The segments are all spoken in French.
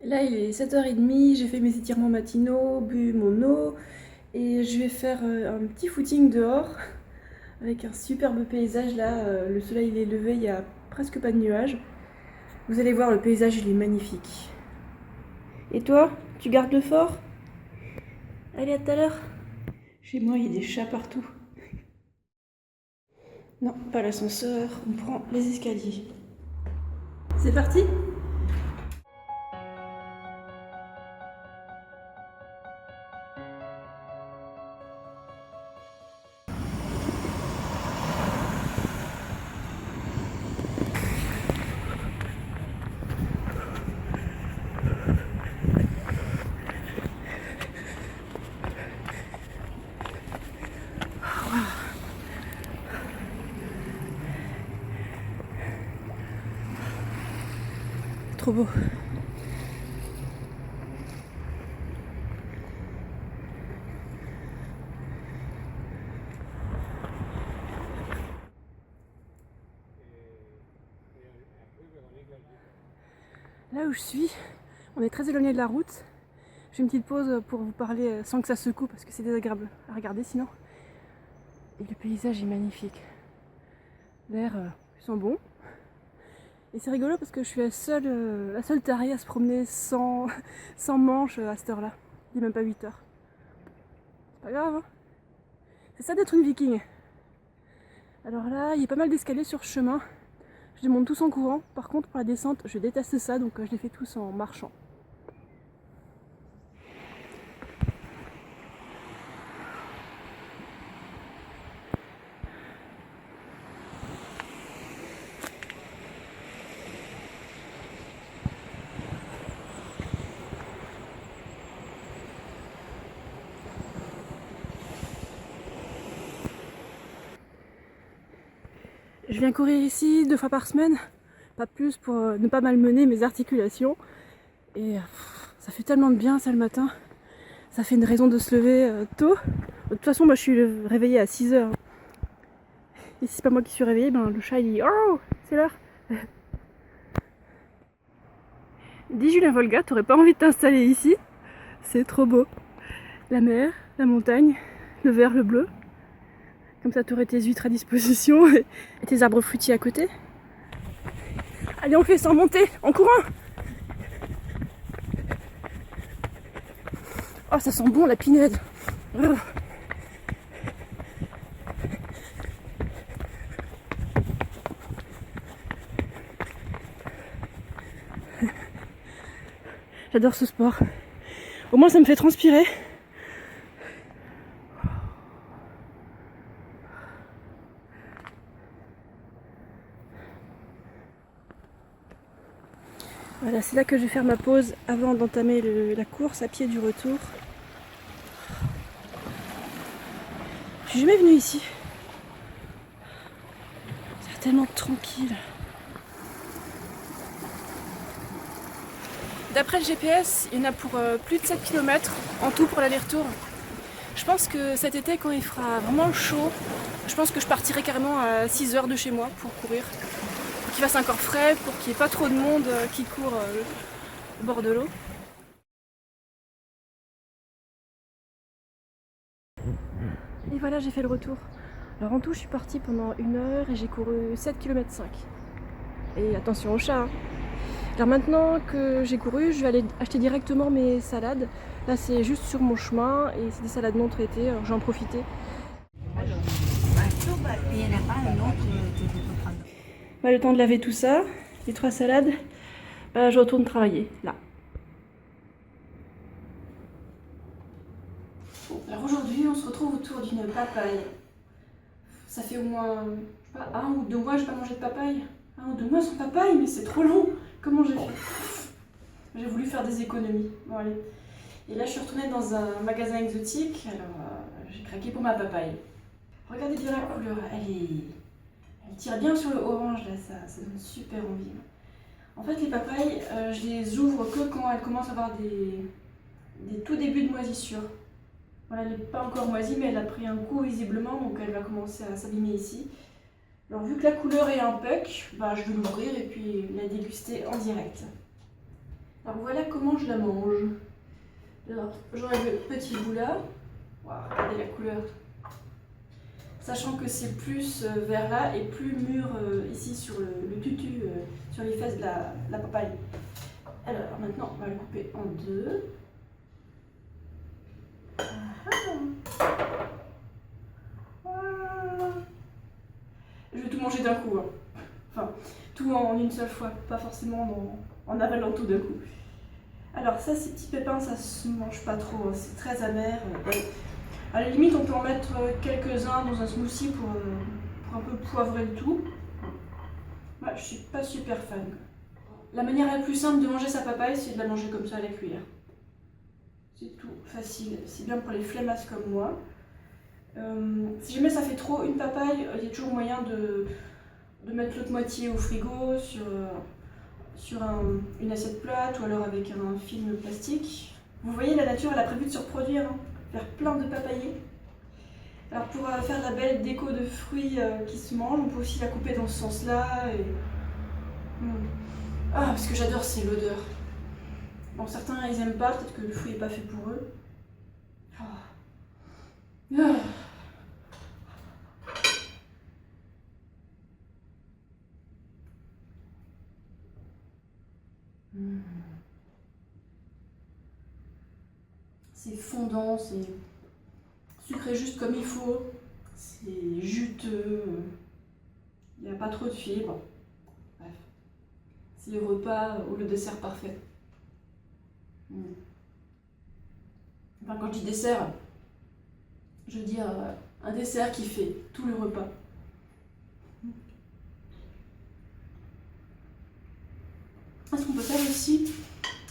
Là, il est 7h30, j'ai fait mes étirements matinaux, bu mon eau et je vais faire un petit footing dehors avec un superbe paysage là. Le soleil il est levé, il n'y a presque pas de nuages. Vous allez voir, le paysage il est magnifique. Et toi, tu gardes le fort? Allez, à tout à l'heure. Chez moi, il y a des chats partout. Non, pas l'ascenseur, on prend les escaliers. C'est parti? Trop beau. Là où je suis, on est très éloigné de la route. J'ai une petite pause pour vous parler sans que ça secoue parce que c'est désagréable à regarder sinon. Et le paysage est magnifique. L'air sent bon. Et c'est rigolo parce que je suis la seule tarée à se promener sans manche à cette heure-là. Il n'est même pas 8h. C'est pas grave, hein. C'est ça d'être une viking. Alors là, il y a pas mal d'escaliers sur le chemin. Je les monte tous en courant. Par contre, pour la descente, je déteste ça, donc je les fais tous en marchant. Je viens courir ici 2 fois par semaine, pas plus pour ne pas malmener mes articulations. Et ça fait tellement de bien ça le matin. Ça fait une raison de se lever tôt. De toute façon, moi je suis réveillée à 6h. Et si c'est pas moi qui suis réveillée, ben le chat il dit oh, c'est l'heure. Dis Julien Volga, t'aurais pas envie de t'installer ici? C'est trop beau. La mer, la montagne, le vert, le bleu. Comme ça t'aurais tes huîtres à disposition et tes arbres fruitiers à côté. Allez, on fait sans monter, en courant! Oh, ça sent bon la pinède! J'adore ce sport. Au moins ça me fait transpirer. Voilà, c'est là que je vais faire ma pause avant d'entamer la course à pied du retour. Je suis jamais venue ici. C'est tellement tranquille. D'après le GPS, il y en a pour plus de 7 km en tout pour l'aller-retour. Je pense que cet été, quand il fera vraiment chaud, je pense que je partirai carrément à 6h de chez moi pour courir. Pour qu'il fasse encore frais, pour qu'il n'y ait pas trop de monde qui court au bord de l'eau. Et voilà, j'ai fait le retour. Alors en tout, je suis partie pendant 1h et j'ai couru 7,5 km. Et attention au chat, hein. Alors maintenant que j'ai couru, je vais aller acheter directement mes salades. Là c'est juste sur mon chemin et c'est des salades non traitées, alors j'en profiter. Bah, le temps de laver tout ça, les 3 salades, bah, je retourne travailler, là. Alors aujourd'hui on se retrouve autour d'une papaye. Ça fait au moins je sais pas, 1 ou 2 mois que je n'ai pas mangé de papaye. 1 ou 2 mois sans papaye, mais c'est trop long. Comment j'ai fait? J'ai voulu faire des économies. Bon allez. Et là je suis retournée dans un magasin exotique, alors j'ai craqué pour ma papaye. Regardez bien la couleur, elle tire bien sur le orange là, ça donne super envie. En fait les papayes, je les ouvre que quand elles commencent à avoir des tout débuts de moisissure. Voilà, elle n'est pas encore moisie mais elle a pris un coup visiblement, donc elle va commencer à s'abîmer ici. Alors vu que la couleur est un puck, bah, je vais l'ouvrir et puis la déguster en direct. Alors voilà comment je la mange. Alors, j'enlève le petit bout là. Waouh, regardez la couleur. Sachant que c'est plus vert là et plus mûr ici sur le tutu, sur les fesses de la papaye. Alors maintenant, on va le couper en deux. Je vais tout manger d'un coup. Hein. Enfin, tout en une seule fois, pas forcément en avalant tout d'un coup. Alors ça, ces petits pépins, ça se mange pas trop, hein. C'est très amer. À la limite, on peut en mettre quelques-uns dans un smoothie pour un peu poivrer le tout. Moi, je suis pas super fan. La manière la plus simple de manger sa papaye, c'est de la manger comme ça à la cuillère. C'est tout, facile. C'est bien pour les flemmasses comme moi. Si jamais ça fait trop une papaye, il y a toujours moyen de mettre l'autre moitié au frigo sur une assiette plate ou alors avec un film plastique. Vous voyez, la nature elle a prévu de se reproduire, hein, faire plein de papayers. Alors pour faire de la belle déco de fruits qui se mangent, on peut aussi la couper dans ce sens-là. Ah, parce que j'adore, c'est l'odeur. Bon, certains ils aiment pas, peut-être que le fruit n'est pas fait pour eux. Ah. C'est fondant, c'est sucré juste comme il faut, c'est juteux, il n'y a pas trop de fibres. Bref, c'est le repas ou le dessert parfait. Enfin, quand je dis dessert, je veux dire un dessert qui fait tout le repas. Ce qu'on peut faire aussi,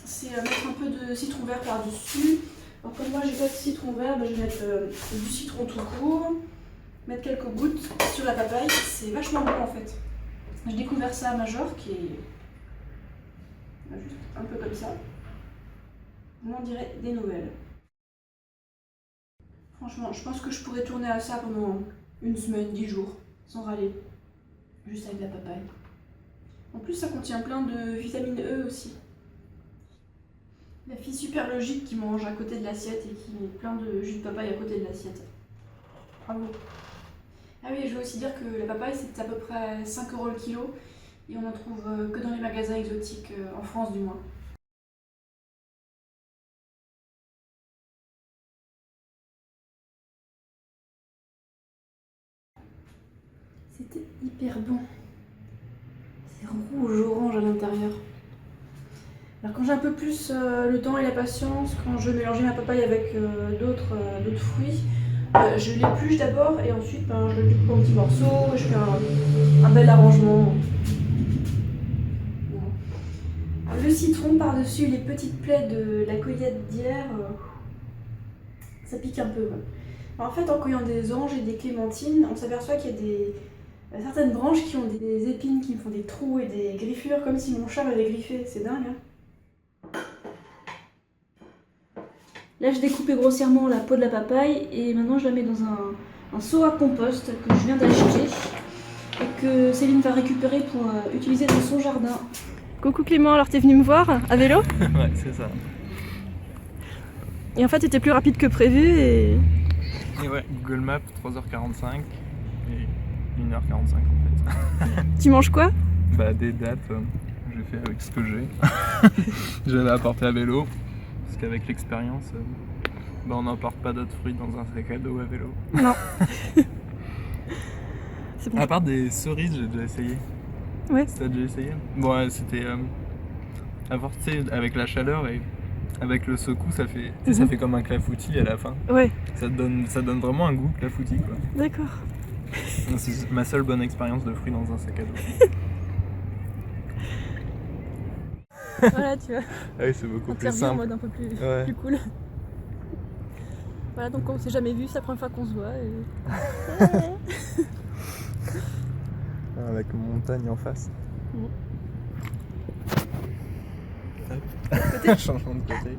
c'est mettre un peu de citron vert par-dessus. Alors comme moi j'ai pas de citron vert, je vais mettre du citron tout court, mettre quelques gouttes sur la papaye, c'est vachement bon en fait. J'ai découvert ça à Majorque et juste un peu comme ça. On en dirait des nouvelles. Franchement, je pense que je pourrais tourner à ça pendant une semaine, 10 jours, sans râler. Juste avec la papaye. En plus, ça contient plein de vitamine E aussi. La fille super logique qui mange à côté de l'assiette et qui met plein de jus de papaye à côté de l'assiette. Bravo. Ah oui, je veux aussi dire que la papaye, c'est à peu près 5 € le kilo. Et on en trouve que dans les magasins exotiques, en France du moins. C'était hyper bon. C'est rouge-orange à l'intérieur. Alors quand j'ai un peu plus le temps et la patience, quand je veux mélanger ma papaye avec d'autres fruits, je l'épluche d'abord et ensuite je le découpe en petits morceaux et je fais un bel arrangement. Le citron par-dessus les petites plaies de la cueillette d'hier, ça pique un peu. En fait, en cueillant des oranges et des clémentines, on s'aperçoit qu'il y a certaines branches qui ont des épines qui me font des trous et des griffures, comme si mon chat m'avait griffé. C'est dingue, hein. Là, j'ai découpé grossièrement la peau de la papaye et maintenant je la mets dans un seau à compost que je viens d'acheter et que Céline va récupérer pour utiliser dans son jardin. Coucou Clément, alors t'es venu me voir à vélo? Ouais, c'est ça. Et en fait, t'étais plus rapide que prévu et ouais, Google Maps 3h45 et 1h45 en fait. Tu manges quoi? Bah des dates, j'ai fait avec ce que j'ai. J'avais apporté à vélo, parce qu'avec l'expérience, on n'emporte pas d'autres fruits dans un sac à dos à vélo. Non. C'est bon. À part des cerises, j'ai déjà essayé. Ouais. T'as déjà essayé? Bon, ouais, c'était à force, tu sais, avec la chaleur et avec le secou, ça fait, ça fait comme un clafoutis à la fin. Ouais. Ça donne vraiment un goût clafoutis, quoi. D'accord. C'est ma seule bonne expérience de fruits dans un sac à dos. Voilà, tu vois. Ah oui, c'est beaucoup plus en simple. mode un peu plus, Ouais. plus cool. Voilà, donc on s'est jamais vu, c'est la première fois qu'on se voit. Et... Avec une montagne en face. Bon. Hop. Changement de côté.